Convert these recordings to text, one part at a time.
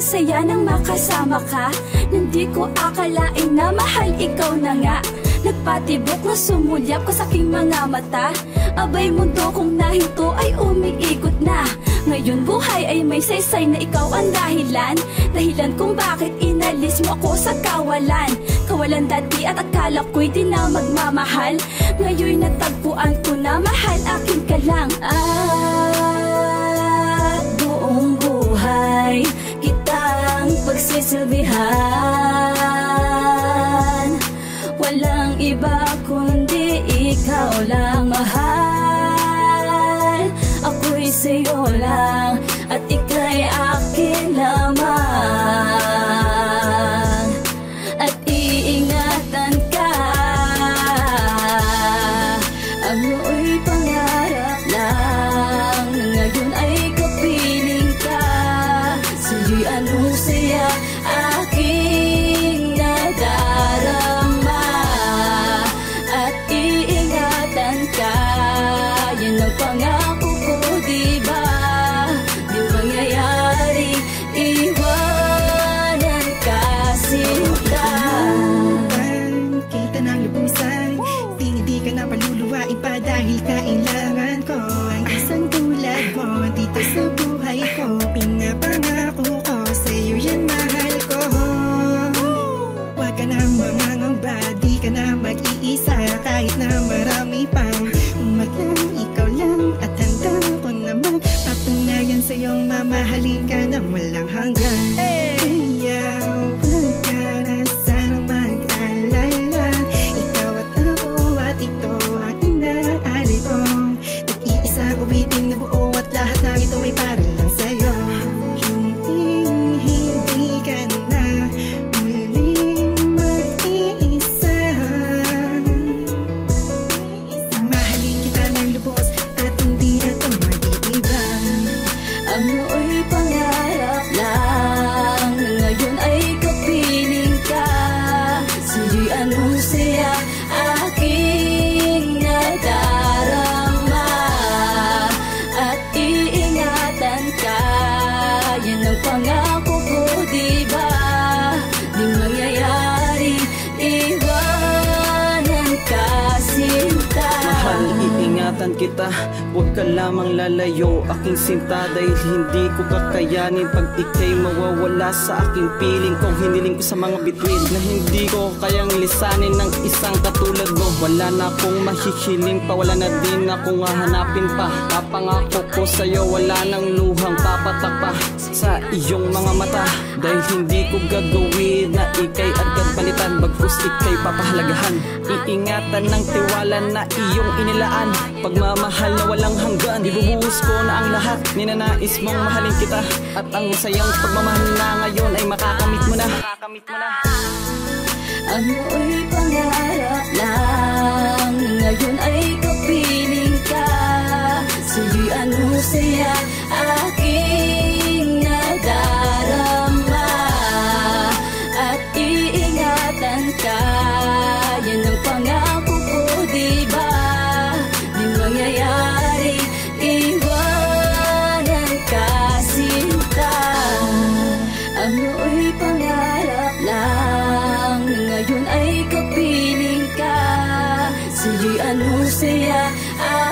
saya nang makasama ka. Hindi ko akalain na mahal ikaw na nga. Nagpatibok na sumulyap ko sa aking mga mata. Abay mundo kong nahinto ay umiikot na. Ngayon buhay ay may saysay na ikaw ang dahilan. Dahilan kung bakit inalis mo ako sa kawalan. Kawalan dati at akala ko'y di na magmamahal. Ngayon natagpuan ko na mahal akin ka lang. At buong buhay kitang pagsisilbihan. Walang iba kundi ikaw lang mahal. Ako'y sa'yo lang at ika'y akin lamang. At iingatan ka. Ang nooy pangarap lang. Ngayon ay kapiling ka. Sa'yo'y anong saya aking nadarama. At iingatan ka. Yan ang pangako ko, diba? Di mangyayari iwanan ka, sinta. Kita ng lubusan, hindi ka na paluluwain pa dahil kailangan ko ang isang tulad mo dito sa buhay ko. Pinapangako ko sa'yo yan, mahal ko. Huwag ka na mangangamba, di ka na mag-iisa kahit na marami pang umatlang. Ikaw lang at handa ko naman papanayan sa'yong mamahalin ka na walang hanggan. Kaya huwag ka na sanang mag-alala. Ikaw at ako at ito aking naalipong. Nag-iisa uwitin na buo at lahat ng ito ay para lang sa'yo. Hindi ka na muling mag-iisa. Mahalin kita ng lubos at hindi na ito mag-iiba. Ang nooy pangarap lang. Ngayon ay kapiling ka. Sa'yo'y anong saya aking nadarama. At iingatan ka. Yan ang pangako ko, diba? Di mangyayari iwanan ka, sinta. Mahal, iingatan kita. Huwag ka lamang lalayo, aking sinta. Dahil hindi ko kakayanin pag ika'y mawawala sa aking piling. Kung hiniling ko sa mga bituin na hindi ko kayang lisanin ng isang katulad mo. Wala na akong mahihiling pa, wala na din akong hahanapin pa. Papangako ko sa'yo, wala nang luhang papatak pa sa iyong mga mata. Dahil hindi ko gagawin na ika'y agad palitan, bagkus ika'y papahalagahan. Iingatan ng tiwala na iyong inilaan, pagmamahal na walang hanggan. Ibubuhos ko na ang lahat, ninanais mong mahalin kita. At ang masayang pagmamahal na ngayon ay makakamit mo na. Ang nooy pangarap lang. Ngayon ay kapiling ka. Sa'yo'y anong saya aking nadarama. At iingatan ka. Yan ang pangako ko, diba? Di mangyayari iwanan ka, sinta. Ang nooy pangarap lang. Ngayon ay kapiling ka. Sa'yo'y anong saya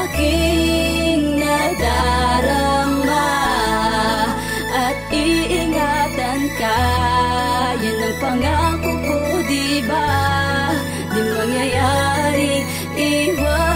aking nadarama. At iingatan ka. Yan ang pangako ko, diba? Di mangyayari iwanan